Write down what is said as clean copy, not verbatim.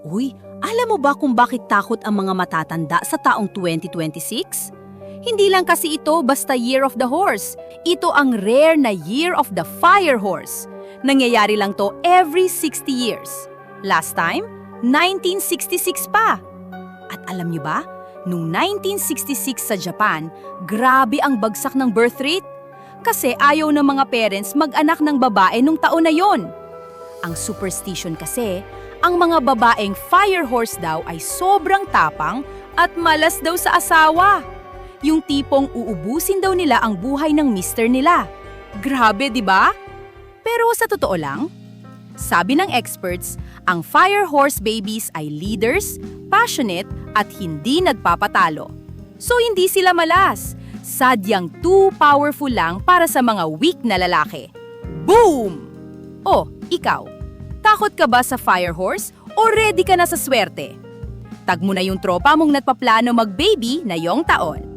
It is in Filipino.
Uy, alam mo ba kung bakit takot ang mga matatanda sa taong 2026? Hindi lang kasi ito basta Year of the Horse. Ito ang rare na Year of the Fire Horse. Nangyayari lang to every 60 years. Last time, 1966 pa. At alam niyo ba, noong 1966 sa Japan, grabe ang bagsak ng birth rate. Kasi ayaw ng mga parents mag-anak ng babae nung taon na yon. Ang superstition kasi, ang mga babaeng fire horse daw ay sobrang tapang at malas daw sa asawa. Yung tipong uubusin daw nila ang buhay ng mister nila. Grabe, di ba? Pero sa totoo lang, sabi ng experts, ang fire horse babies ay leaders, passionate at hindi nagpapatalo. So hindi sila malas. Sadyang too powerful lang para sa mga weak na lalaki. Boom! Oh, ikaw, takot ka ba sa fire horse o ready ka na sa swerte? Tag mo na yung tropa mong nagpaplano mag-baby na yong taon.